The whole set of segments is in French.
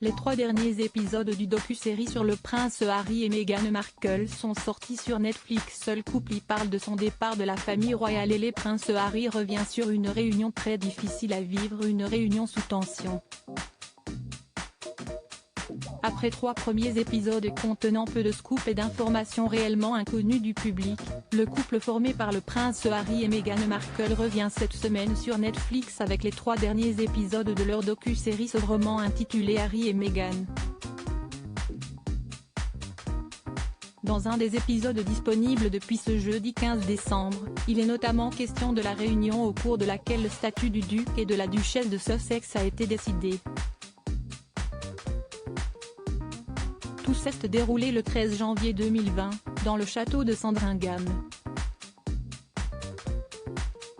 Les 3 derniers épisodes du docu-série sur le prince Harry et Meghan Markle sont sortis sur Netflix. Seul couple y parle de son départ de la famille royale et le prince Harry revient sur une réunion très difficile à vivre, une réunion sous tension. Après 3 premiers épisodes contenant peu de scoops et d'informations réellement inconnues du public, le couple formé par le prince Harry et Meghan Markle revient cette semaine sur Netflix avec les 3 derniers épisodes de leur docu-série sobrement intitulée Harry et Meghan. Dans un des épisodes disponibles depuis ce jeudi 15 décembre, il est notamment question de la réunion au cours de laquelle le statut du duc et de la duchesse de Sussex a été décidé. Tout s'est déroulé le 13 janvier 2020, dans le château de Sandringham.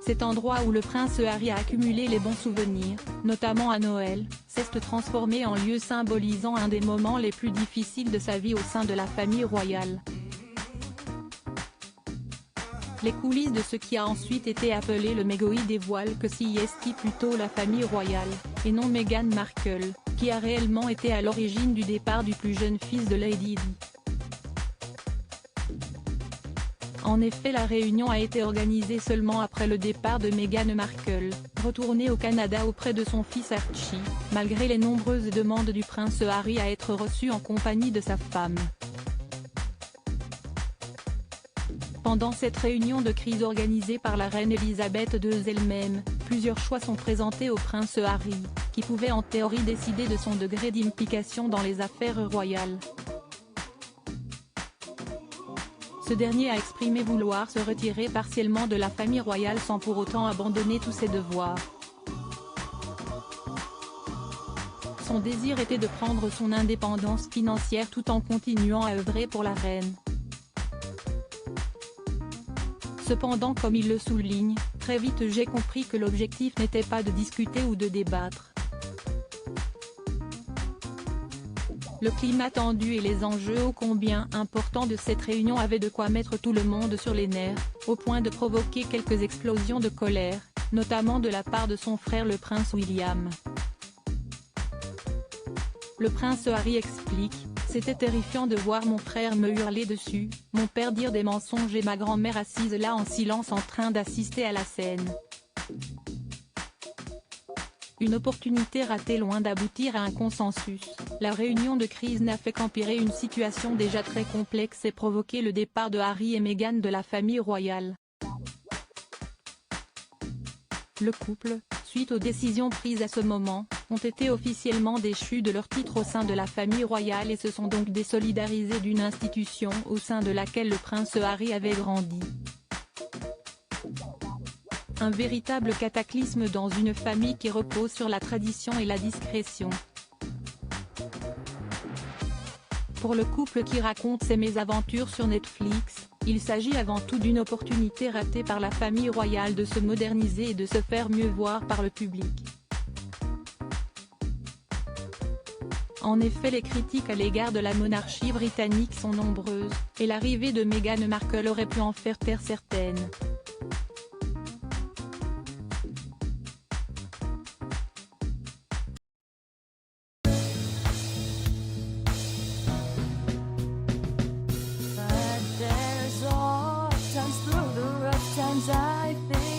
Cet endroit où le prince Harry a accumulé les bons souvenirs, notamment à Noël, s'est transformé en lieu symbolisant un des moments les plus difficiles de sa vie au sein de la famille royale. Les coulisses de ce qui a ensuite été appelé le Meghan dévoilent que c'est plutôt la famille royale, et non Meghan Markle, qui a réellement été à l'origine du départ du plus jeune fils de Lady Di. En effet, la réunion a été organisée seulement après le départ de Meghan Markle, retournée au Canada auprès de son fils Archie, malgré les nombreuses demandes du prince Harry à être reçu en compagnie de sa femme. Pendant cette réunion de crise organisée par la reine Elisabeth II elle-même, plusieurs choix sont présentés au prince Harry, qui pouvait en théorie décider de son degré d'implication dans les affaires royales. Ce dernier a exprimé vouloir se retirer partiellement de la famille royale sans pour autant abandonner tous ses devoirs. Son désir était de prendre son indépendance financière tout en continuant à œuvrer pour la reine. Cependant, comme il le souligne, très vite j'ai compris que l'objectif n'était pas de discuter ou de débattre. Le climat tendu et les enjeux ô combien importants de cette réunion avaient de quoi mettre tout le monde sur les nerfs, au point de provoquer quelques explosions de colère, notamment de la part de son frère le prince William. Le prince Harry explique: « C'était terrifiant de voir mon frère me hurler dessus, mon père dire des mensonges et ma grand-mère assise là en silence en train d'assister à la scène. Une opportunité ratée loin d'aboutir à un consensus, la réunion de crise n'a fait qu'empirer une situation déjà très complexe et provoquer le départ de Harry et Meghan de la famille royale. » Le couple, suite aux décisions prises à ce moment, ont été officiellement déchus de leur titre au sein de la famille royale et se sont donc désolidarisés d'une institution au sein de laquelle le prince Harry avait grandi. Un véritable cataclysme dans une famille qui repose sur la tradition et la discrétion. Pour le couple qui raconte ses mésaventures sur Netflix, il s'agit avant tout d'une opportunité ratée par la famille royale de se moderniser et de se faire mieux voir par le public. En effet, les critiques à l'égard de la monarchie britannique sont nombreuses, et l'arrivée de Meghan Markle aurait pu en faire taire certaines. But there's all times through the rough times I think